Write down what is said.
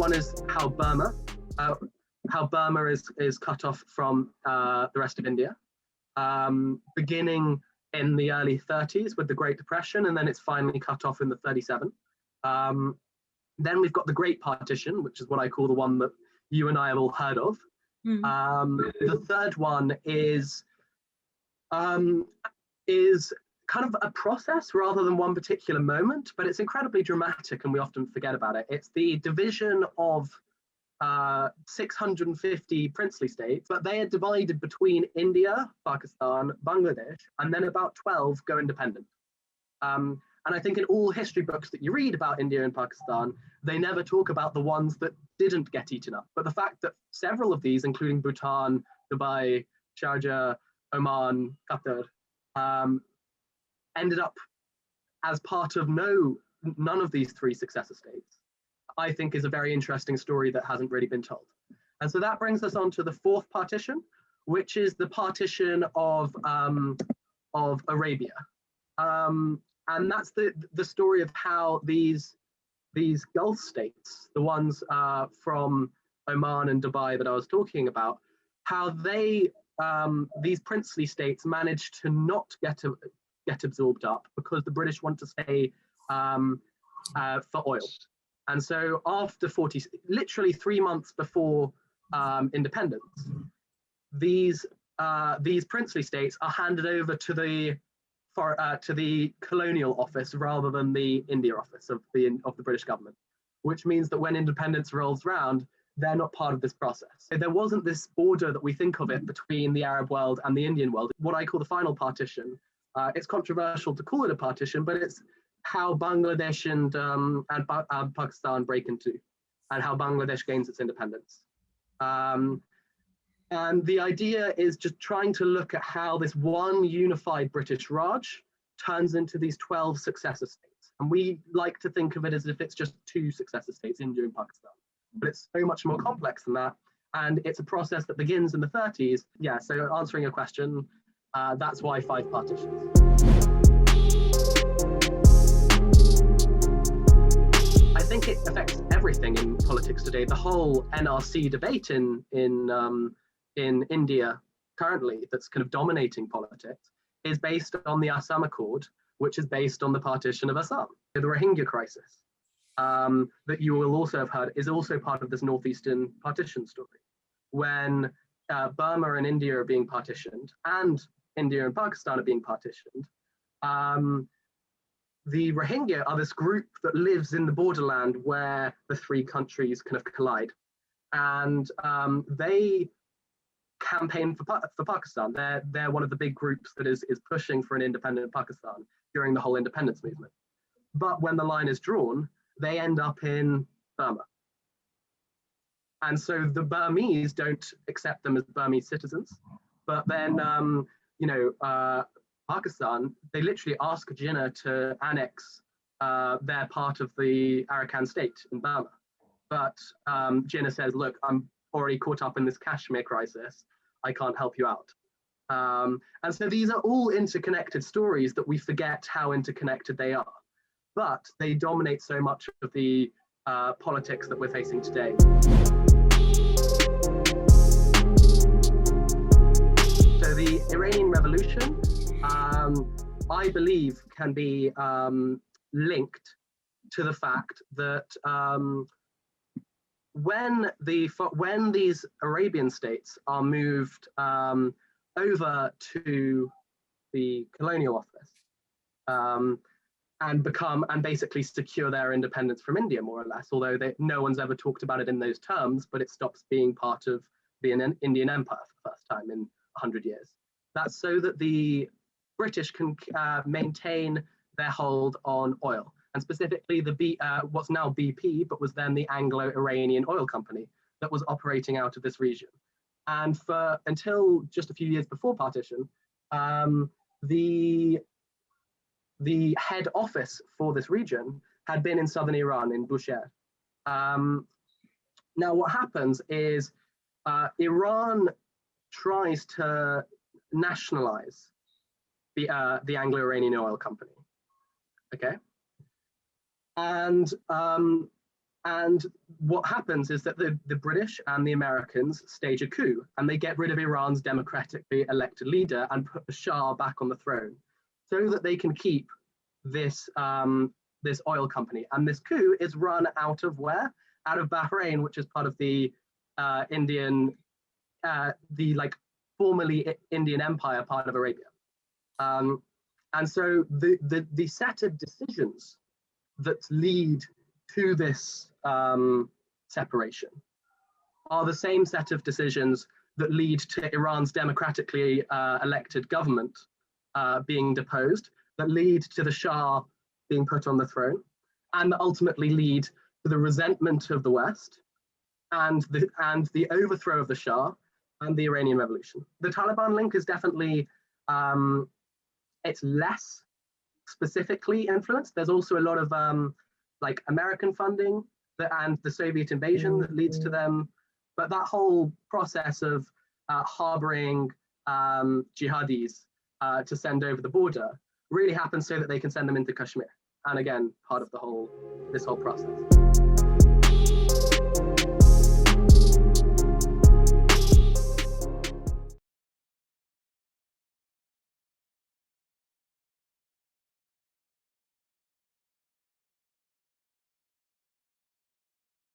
one is how Burma is cut off from the rest of India, beginning in the early 30s with the Great Depression, and then it's finally cut off in the 37. Then we've got the Great Partition, which is what I call the one that you and I have all heard of. The third one is kind of a process rather than one particular moment, but it's incredibly dramatic and we often forget about it. It's the division of 650 princely states, but they are divided between India, Pakistan, Bangladesh, and then about 12 go independent. And I think in all history books that you read about India and Pakistan, they never talk about the ones that didn't get eaten up. But the fact that several of these, including Bhutan, Dubai, Sharjah, Oman, Qatar, ended up as part of none of these three successor states, I think is a very interesting story that hasn't really been told. And so that brings us on to the fourth partition, which is the partition of Arabia. And that's the story of how these Gulf states, the ones from Oman and Dubai that I was talking about, how they, these princely states managed to not get absorbed up because the British want to stay for oil. And so after literally 3 months before independence, these princely states are handed over to the colonial office rather than the India office of the British government, which means that when independence rolls around, they're not part of this process. So there wasn't this border that we think of it between the Arab world and the Indian world, what I call the final partition. It's controversial to call it a partition, but it's how Bangladesh and Pakistan break into, and how Bangladesh gains its independence. And the idea is just trying to look at how this one unified British Raj turns into these 12 successor states. And we like to think of it as if it's just 2 successor states, India and Pakistan. But it's so much more complex than that. And it's a process that begins in the 30s. Yeah, so answering your question, that's why 5 partitions. I think it affects everything in politics today. The whole NRC debate in India currently, that's kind of dominating politics, is based on the Assam Accord, which is based on the partition of Assam. The Rohingya crisis that you will also have heard is also part of this northeastern partition story. When Burma and India are being partitioned, and India and Pakistan are being partitioned, the Rohingya are this group that lives in the borderland where the 3 countries kind of collide. And they campaign for Pakistan. They're one of the big groups that is pushing for an independent Pakistan during the whole independence movement. But when the line is drawn, they end up in Burma. And so the Burmese don't accept them as Burmese citizens. But then, Pakistan, they literally ask Jinnah to annex their part of the Arakan state in Burma. But Jinnah says, look, I'm already caught up in this Kashmir crisis. I can't help you out. And so these are all interconnected stories that we forget how interconnected they are. But they dominate so much of the politics that we're facing today. So the Iranian Revolution, I believe, can be linked to the fact that when these Arabian states are moved over to the colonial office and basically secure their independence from India, more or less, although no one's ever talked about it in those terms, but it stops being part of the Indian Empire for the first time in 100 years. That's so that the British can maintain their hold on oil, and specifically what's now BP, but was then the Anglo-Iranian Oil Company that was operating out of this region. And until just a few years before partition, the head office for this region had been in southern Iran, in Bushehr. Now what happens is Iran tries to nationalize the Anglo-Iranian Oil Company, okay? And And what happens is that the British and the Americans stage a coup, and they get rid of Iran's democratically elected leader and put the Shah back on the throne, so that they can keep this this oil company. And this coup is run out of where? Out of Bahrain, which is part of the formerly Indian Empire, part of Arabia. And so the set of decisions that lead to this separation are the same set of decisions that lead to Iran's democratically elected government being deposed, that lead to the Shah being put on the throne, and ultimately lead to the resentment of the West and the overthrow of the Shah and the Iranian Revolution. The Taliban link is definitely, it's less specifically influenced. There's also a lot of like American funding and the Soviet invasion that leads to them. But that whole process of harboring jihadis to send over the border really happens so that they can send them into Kashmir. And again, part of this whole process.